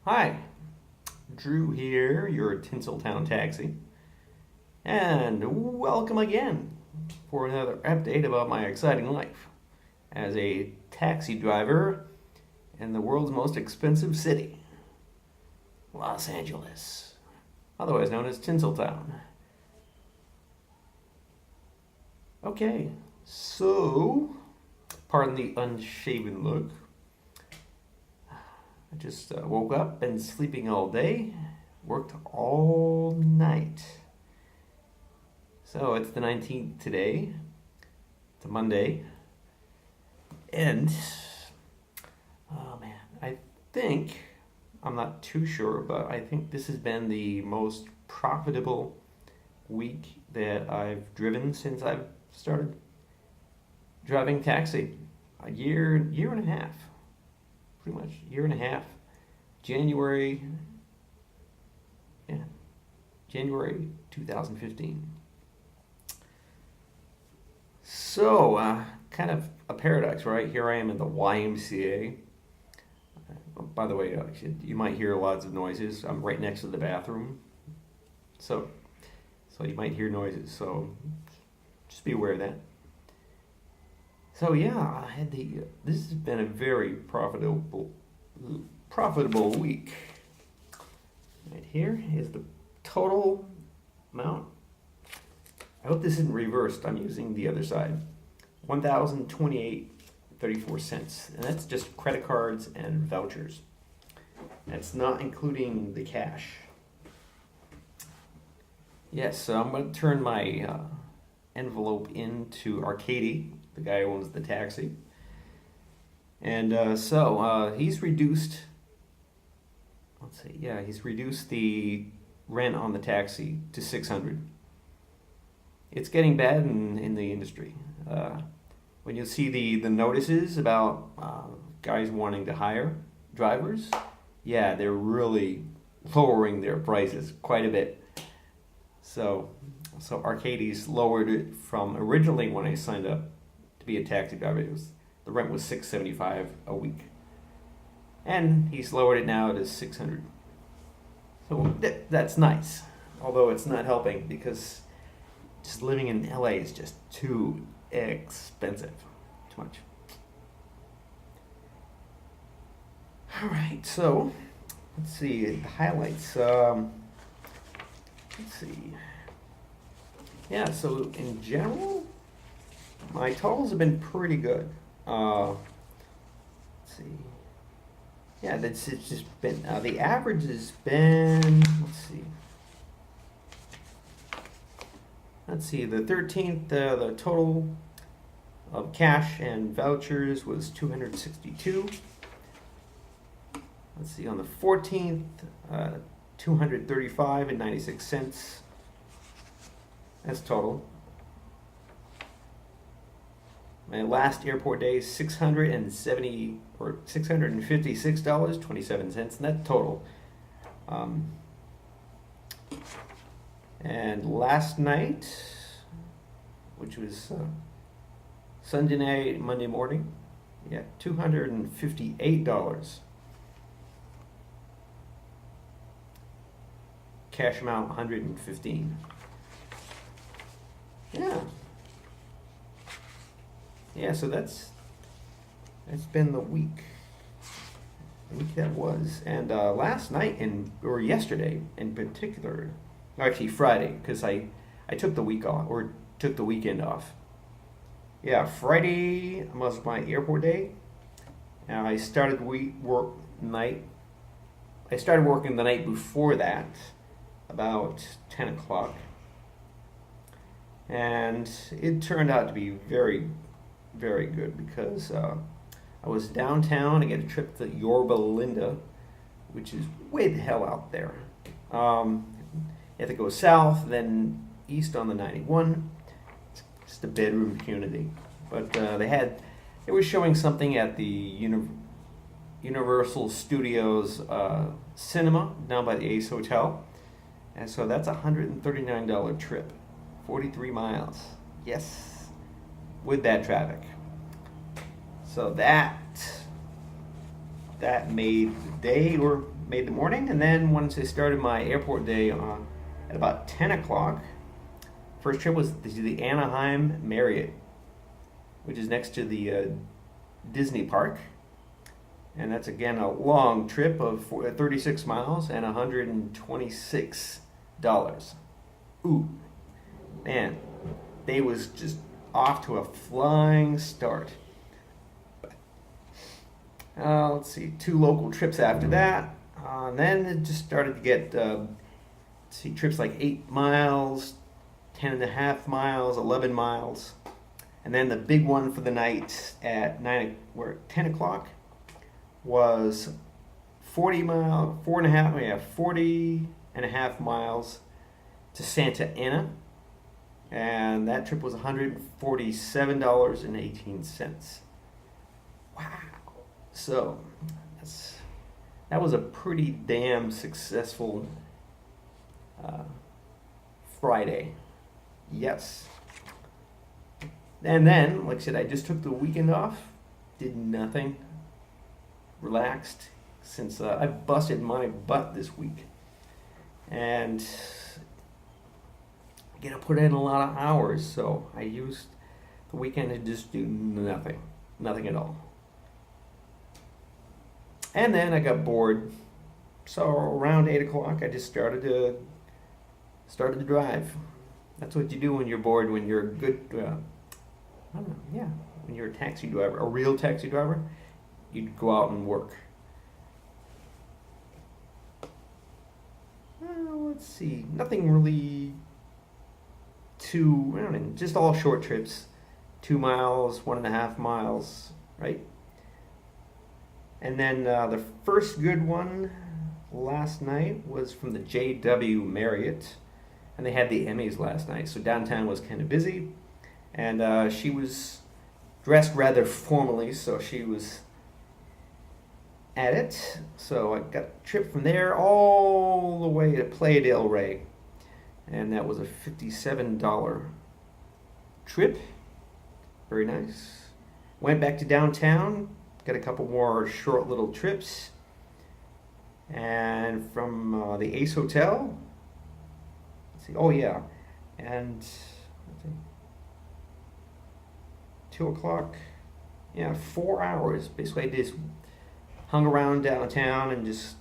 Hi, Drew here, your Tinsel Town taxi, and welcome again for another update about my exciting life as a taxi driver in the world's most expensive city, Los Angeles, otherwise known as Tinseltown. Okay, so, pardon the unshaven look. I just woke up, been sleeping all day, worked all night. So it's the 19th today. It's a Monday. And, oh man, I think, I'm not too sure, but I think this has been the most profitable week that I've driven since I've started driving taxi. A year and a half. Pretty much year and a half. January, yeah, January 2015. So, kind of a paradox, right? Here I am in the YMCA. By the way, you might hear lots of noises. I'm right next to the bathroom, so you might hear noises. So, just be aware of that. So yeah, this has been a very profitable week. Right here is the total amount. I hope this isn't reversed. I'm using the other side. $1,028.34, and that's just credit cards and vouchers. That's not including the cash. Yes, so I'm going to turn my envelope into Arcady, the guy who owns the taxi. And he's reduced, he's reduced the rent on the taxi to $600. It's getting bad in the industry. When you see the notices about guys wanting to hire drivers, yeah, they're really lowering their prices quite a bit. So Arcadie's lowered it from originally when I signed up to be a taxi driver. The rent was $675 a week, and he's lowered it now to $600. So that's nice, although it's not helping because just living in LA is just too expensive, too much. All right, so let's see the highlights. Let's see. Yeah, so in general, my totals have been pretty good. Let's see. Yeah, it's just been, the average has been, let's see, the 13th, the total of cash and vouchers was 262. Let's see, on the 14th, 235.96. That's total. My last airport day, $656.27, and that's total. And last night, which was Sunday night, Monday morning, yeah, $258. Cash amount, 115. Yeah. Yeah, so that's been the week that was. And last night or yesterday in particular, actually Friday, because I took the week off, or took the weekend off. Yeah, Friday was my airport day. And I started I started working the night before that, about 10 o'clock. And it turned out to be very, very good because I was downtown. I get a trip to Yorba Linda, which is way the hell out there. You have to go south, then east on the 91. It's just a bedroom community. But they were showing something at the Universal Studios cinema down by the Ace Hotel. And so that's a $139 trip. 43 miles. Yes. With that traffic. So that that made the day or made the morning. And then once I started my airport day at about 10 o'clock, first trip was to the Anaheim Marriott, which is next to the Disney park. And that's again a long trip of 36 miles and $126. Ooh, man, they was just off to a flying start. Let's see, 2 local trips after that. Then it just started to get, trips like 8 miles, 10 and a half miles, 11 miles. And then the big one for the night at 10 o'clock was 40 and a half miles to Santa Ana. And that trip was $147.18. Wow. So that was a pretty damn successful Friday. Yes. And then, like I said, I just took the weekend off, did nothing, relaxed, since I busted my butt this week. And I gotta put in a lot of hours, so I used the weekend to just do nothing at all. And then I got bored, so around 8 o'clock I just started to drive. That's what you do when you're bored, when you're a good, when you're a taxi driver, a real taxi driver, you'd go out and work. Let's see, nothing really just all short trips, 2 miles, 1.5 miles, right? And then the first good one last night was from the JW Marriott, and they had the Emmys last night, so downtown was kind of busy, and she was dressed rather formally, so she was at it. So I got a trip from there all the way to Playa del Rey, and that was a $57 trip. Very nice. Went back to downtown, got a couple more short little trips, and from the Ace Hotel, let's see, oh yeah, and let's see, 2 o'clock, 4 hours. Basically, I just hung around downtown and just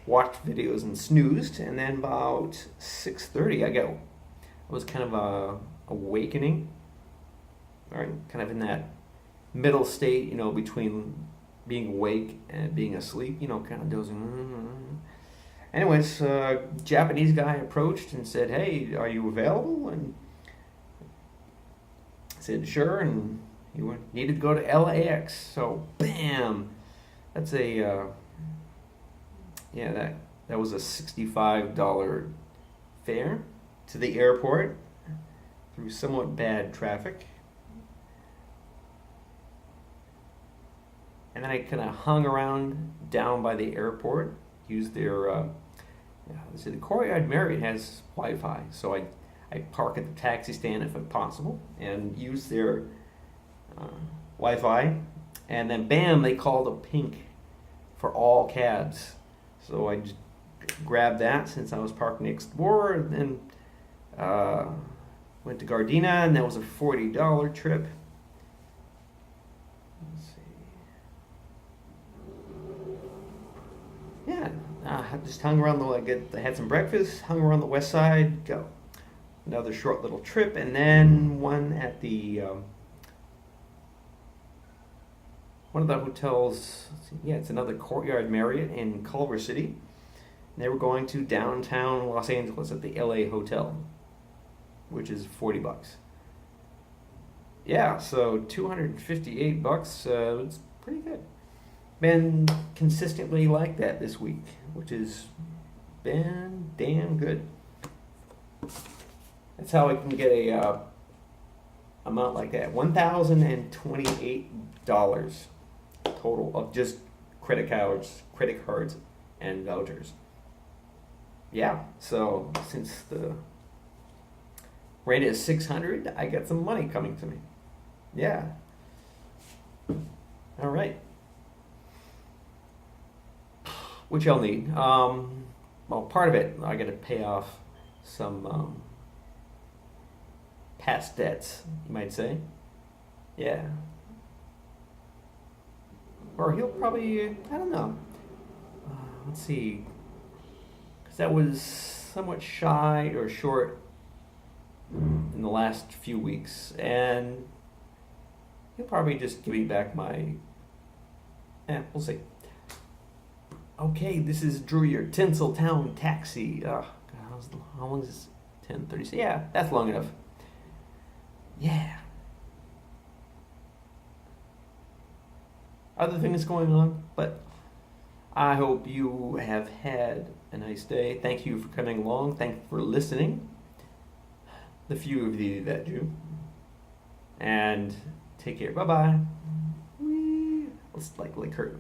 watched videos and snoozed, and then about 6:30 I was kind of awakening, right, kind of in that middle state, between being awake and being asleep, kind of dozing. Anyways, Japanese guy approached and said, "Hey, are you available?" And I said, "Sure." And he needed to go to LAX, so bam, that's that was a $65 fare to the airport through somewhat bad traffic. And then I kind of hung around down by the airport, used their, the Courtyard Marriott has Wi-Fi, so I park at the taxi stand if possible and use their Wi-Fi, and then bam, they called a pink for all cabs. So I just grabbed that since I was parked next door, and then went to Gardena, and that was a $40 trip. Let's see. Yeah, I just hung around I had some breakfast, hung around the west side, go. Another short little trip, and then one at the one of the hotels. It's another Courtyard Marriott in Culver City. And they were going to downtown Los Angeles at the LA Hotel, which is $40. Yeah, so $258. It's pretty good. Been consistently like that this week, which has been damn good. That's how I can get a amount like that. $1,028 total of just credit cards, and vouchers. Yeah, so since the rate is $600, I got some money coming to me. Yeah. All right. which I'll need. Well, part of it, I got to pay off some past debts, you might say. Yeah. Or he'll probably, I don't know. Let's see. Because that was somewhat shy or short in the last few weeks. And he'll probably just give me back my. We'll see. Okay, this is Drew, your Tinsel Town taxi. God, how long is this? 10:30. Yeah, that's long enough. Yeah. Other things going on, but I hope you have had a nice day. Thank you for coming along. Thank you for listening. The few of you that do. And take care. Bye bye. Let's like lick her.